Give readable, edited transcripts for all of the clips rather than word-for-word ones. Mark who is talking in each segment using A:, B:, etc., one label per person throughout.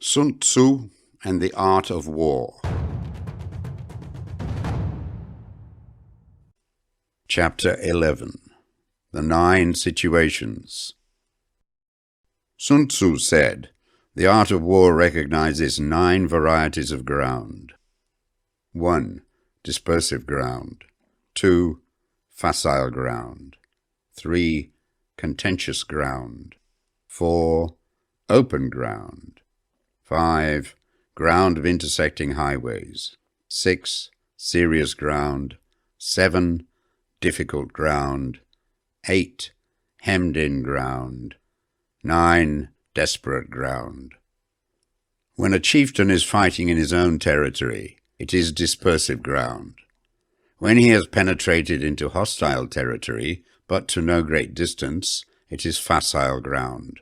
A: Sun Tzu and the Art of War. Chapter 11. The 9 Situations. Sun Tzu said, "The art of war recognizes 9 varieties of ground. 1. Dispersive ground. 2. Facile ground. 3. Contentious ground. 4. Open ground. 5. Ground of intersecting highways. 6. Serious ground. 7. Difficult ground. 8. Hemmed-in ground. 9. Desperate ground." When a chieftain is fighting in his own territory, it is dispersive ground. When he has penetrated into hostile territory, but to no great distance, it is facile ground.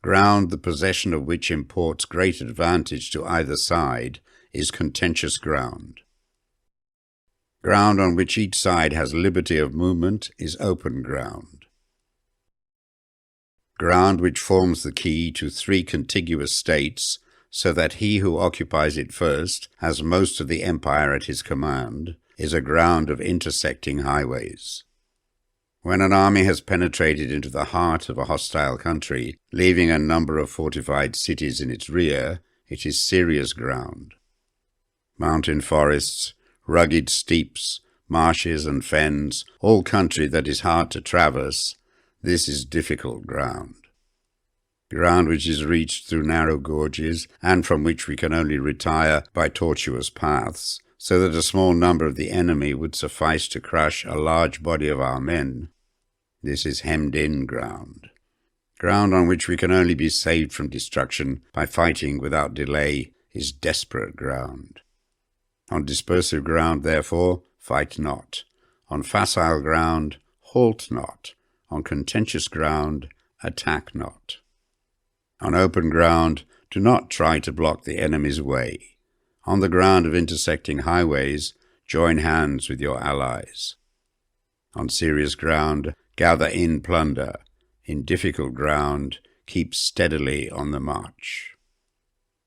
A: Ground the possession of which imports great advantage to either side is contentious ground. Ground on which each side has liberty of movement is open ground. Ground which forms the key to 3 contiguous states, so that he who occupies it first has most of the empire at his command, is a ground of intersecting highways. When an army has penetrated into the heart of a hostile country, leaving a number of fortified cities in its rear, it is serious ground. Mountain forests, rugged steeps, marshes and fens, all country that is hard to traverse, this is difficult ground. Ground which is reached through narrow gorges, and from which we can only retire by tortuous paths, so that a small number of the enemy would suffice to crush a large body of our men. This is hemmed-in ground. Ground on which we can only be saved from destruction by fighting without delay is desperate ground. On dispersive ground, therefore, fight not. On facile ground, halt not. On contentious ground, attack not. On open ground, do not try to block the enemy's way. On the ground of intersecting highways, join hands with your allies. On serious ground, gather in plunder. In difficult ground, keep steadily on the march.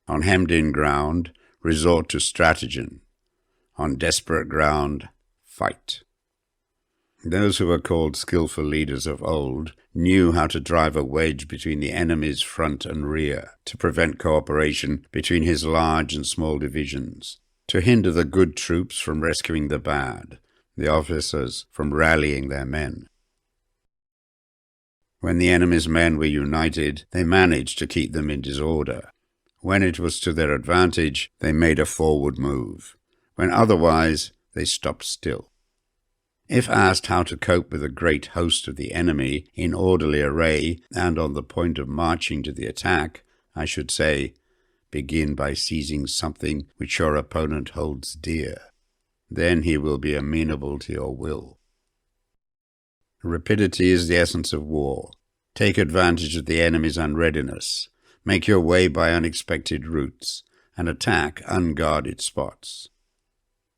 A: On hemmed-in ground, resort to stratagem. On desperate ground, fight. Those who were called skillful leaders of old knew how to drive a wedge between the enemy's front and rear, to prevent cooperation between his large and small divisions, to hinder the good troops from rescuing the bad, the officers from rallying their men. When the enemy's men were united, they managed to keep them in disorder. When it was to their advantage, they made a forward move. When otherwise, they stopped still. If asked how to cope with a great host of the enemy in orderly array and on the point of marching to the attack, I should say, begin by seizing something which your opponent holds dear. Then he will be amenable to your will. Rapidity is the essence of war. Take advantage of the enemy's unreadiness. Make your way by unexpected routes, and attack unguarded spots.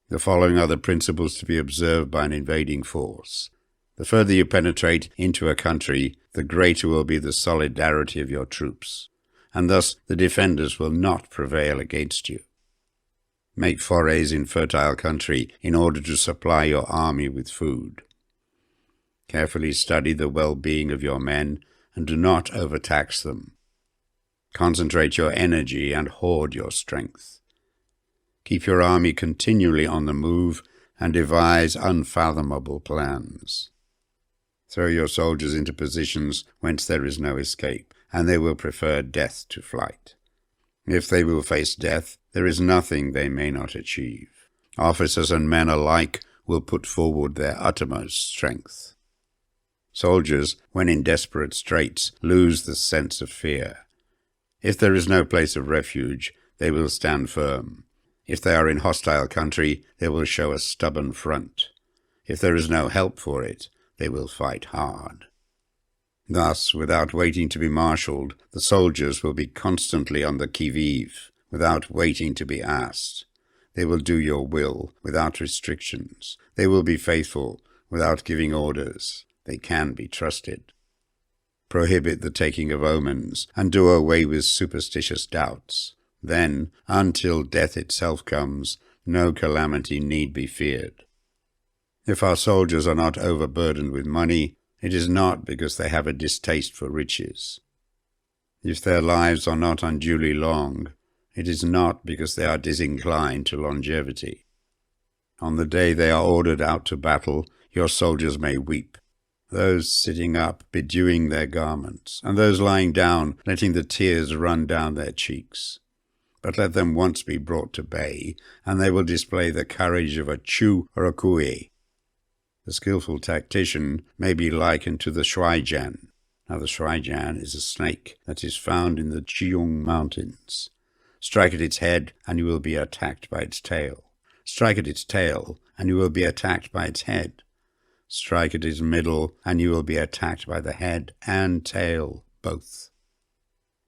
A: The following are the principles to be observed by an invading force. The further you penetrate into a country, the greater will be the solidarity of your troops, and thus the defenders will not prevail against you. Make forays in fertile country in order to supply your army with food. Carefully study the well-being of your men, and do not overtax them. Concentrate your energy and hoard your strength. Keep your army continually on the move, and devise unfathomable plans. Throw your soldiers into positions whence there is no escape, and they will prefer death to flight. If they will face death, there is nothing they may not achieve. Officers and men alike will put forward their uttermost strength. Soldiers, when in desperate straits, lose the sense of fear. If there is no place of refuge, they will stand firm. If they are in hostile country, they will show a stubborn front. If there is no help for it, they will fight hard. Thus, without waiting to be marshalled, the soldiers will be constantly on the qui-vive, without waiting to be asked. They will do your will without restrictions. They will be faithful without giving orders. They can be trusted. prohibit the taking of omens, and do away with superstitious doubts. Then, until death itself comes, no calamity need be feared. If our soldiers are not overburdened with money, it is not because they have a distaste for riches. If their lives are not unduly long, it is not because they are disinclined to longevity. On the day they are ordered out to battle, your soldiers may weep, those sitting up bedewing their garments, and those lying down letting the tears run down their cheeks. But let them once be brought to bay, and they will display the courage of a Chu or a Kui. The skilful tactician may be likened to the Shuaijian. Now the Shuaijian is a snake that is found in the Chiung Mountains. Strike at its head, and you will be attacked by its tail. Strike at its tail, and you will be attacked by its head. Strike at its middle, and you will be attacked by the head and tail, both.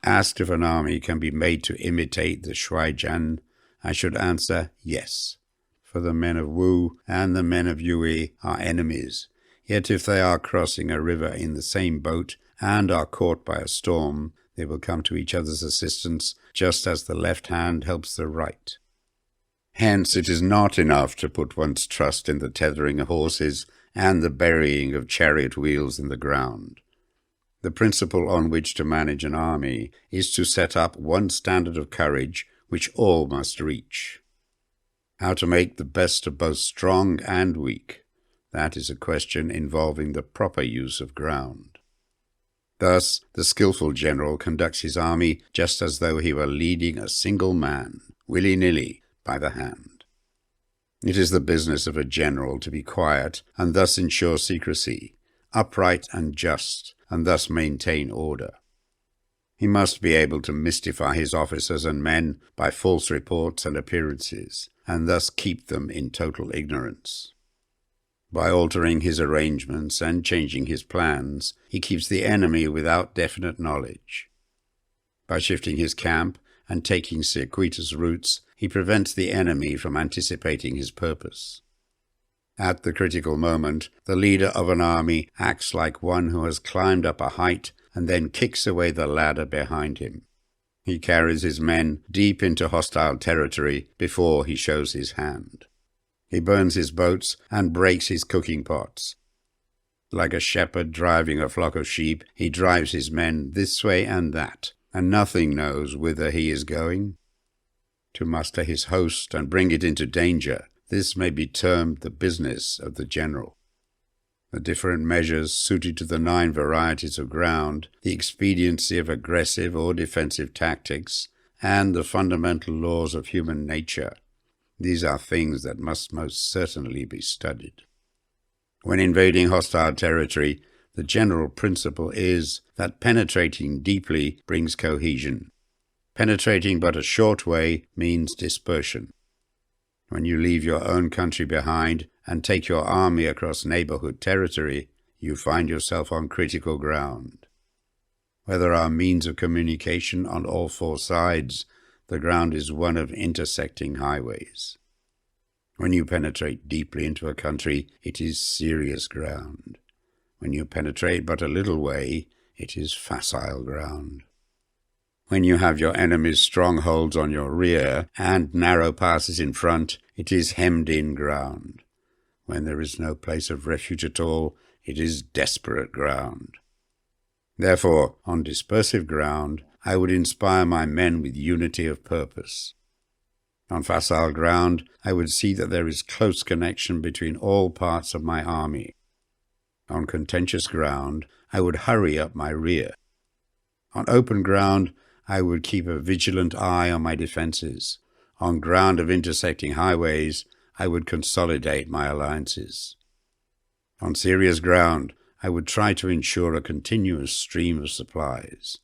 A: Asked if an army can be made to imitate the Shuaijian, I should answer yes, for the men of Wu and the men of Yue are enemies. Yet if they are crossing a river in the same boat and are caught by a storm, they will come to each other's assistance, just as the left hand helps the right. Hence it is not enough to put one's trust in the tethering of horses and the burying of chariot wheels in the ground. The principle on which to manage an army is to set up one standard of courage which all must reach. How to make the best of both strong and weak, that is a question involving the proper use of ground. Thus, the skilful general conducts his army just as though he were leading a single man, willy-nilly, by the hand. It is the business of a general to be quiet and thus ensure secrecy, upright and just, and thus maintain order. He must be able to mystify his officers and men by false reports and appearances, and thus keep them in total ignorance. By altering his arrangements and changing his plans, he keeps the enemy without definite knowledge. By shifting his camp and taking circuitous routes, he prevents the enemy from anticipating his purpose. At the critical moment, the leader of an army acts like one who has climbed up a height and then kicks away the ladder behind him. He carries his men deep into hostile territory before he shows his hand. He burns his boats and breaks his cooking pots. Like a shepherd driving a flock of sheep, he drives his men this way and that, and nothing knows whither he is going. To muster his host and bring it into danger, this may be termed the business of the general. The different measures suited to the 9 varieties of ground, the expediency of aggressive or defensive tactics, and the fundamental laws of human nature, these are things that must most certainly be studied. When invading hostile territory, the general principle is that penetrating deeply brings cohesion. Penetrating but a short way means dispersion. When you leave your own country behind and take your army across neighborhood territory, you find yourself on critical ground. Where there are means of communication on all 4 sides, the ground is one of intersecting highways. When you penetrate deeply into a country, it is serious ground. When you penetrate but a little way, it is facile ground. When you have your enemy's strongholds on your rear and narrow passes in front, it is hemmed-in ground. When there is no place of refuge at all, it is desperate ground. Therefore, on dispersive ground, I would inspire my men with unity of purpose. On facile ground, I would see that there is close connection between all parts of my army. On contentious ground, I would hurry up my rear. On open ground, I would keep a vigilant eye on my defenses. On ground of intersecting highways, I would consolidate my alliances. On serious ground, I would try to ensure a continuous stream of supplies.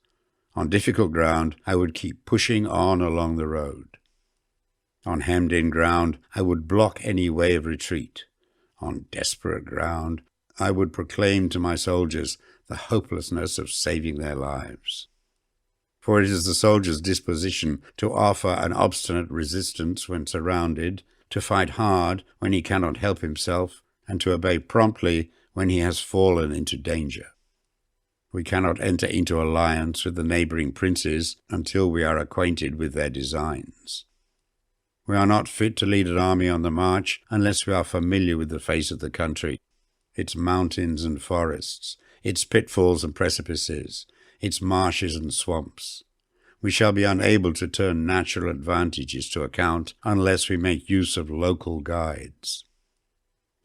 A: On difficult ground, I would keep pushing on along the road. On hemmed-in ground, I would block any way of retreat. On desperate ground, I would proclaim to my soldiers the hopelessness of saving their lives. For it is the soldier's disposition to offer an obstinate resistance when surrounded, to fight hard when he cannot help himself, and to obey promptly when he has fallen into danger. We cannot enter into alliance with the neighbouring princes until we are acquainted with their designs. We are not fit to lead an army on the march unless we are familiar with the face of the country, its mountains and forests, its pitfalls and precipices, its marshes and swamps. We shall be unable to turn natural advantages to account unless we make use of local guides.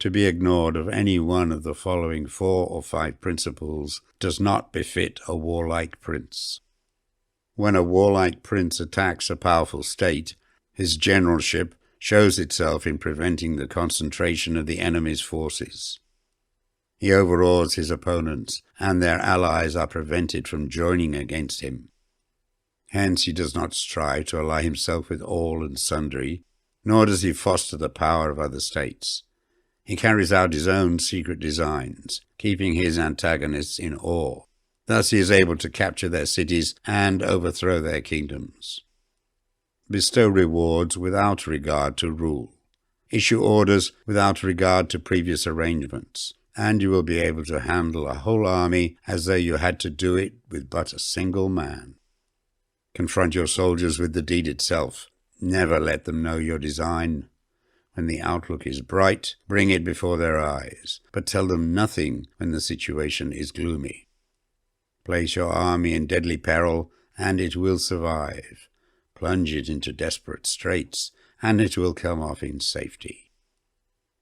A: To be ignored of any one of the following 4 or 5 principles does not befit a warlike prince. When a warlike prince attacks a powerful state, his generalship shows itself in preventing the concentration of the enemy's forces. He overawes his opponents, and their allies are prevented from joining against him. Hence he does not strive to ally himself with all and sundry, nor does he foster the power of other states. He carries out his own secret designs, keeping his antagonists in awe. Thus he is able to capture their cities and overthrow their kingdoms. Bestow rewards without regard to rule. Issue orders without regard to previous arrangements, and you will be able to handle a whole army as though you had to do it with but a single man. Confront your soldiers with the deed itself. Never let them know your design. When the outlook is bright, bring it before their eyes, but tell them nothing when the situation is gloomy. Place your army in deadly peril, and it will survive. Plunge it into desperate straits, and it will come off in safety.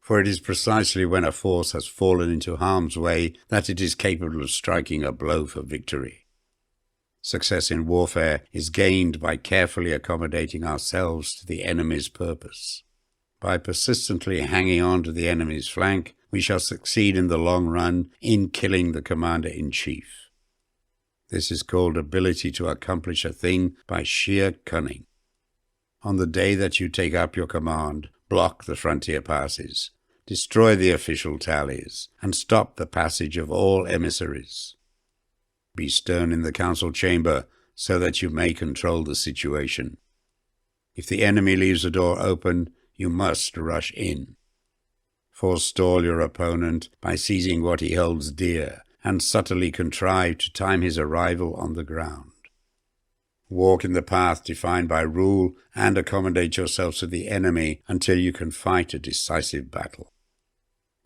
A: For it is precisely when a force has fallen into harm's way that it is capable of striking a blow for victory. Success in warfare is gained by carefully accommodating ourselves to the enemy's purpose. By persistently hanging on to the enemy's flank, we shall succeed in the long run in killing the commander-in-chief. This is called ability to accomplish a thing by sheer cunning. On the day that you take up your command, block the frontier passes, destroy the official tallies, and stop the passage of all emissaries. Be stern in the council chamber so that you may control the situation. If the enemy leaves the door open, you must rush in. Forestall your opponent by seizing what he holds dear, and subtly contrive to time his arrival on the ground. Walk in the path defined by rule, and accommodate yourselves to the enemy until you can fight a decisive battle.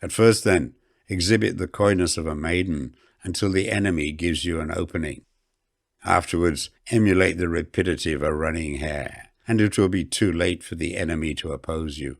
A: At first, then, exhibit the coyness of a maiden until the enemy gives you an opening. Afterwards, emulate the rapidity of a running hare, and it will be too late for the enemy to oppose you.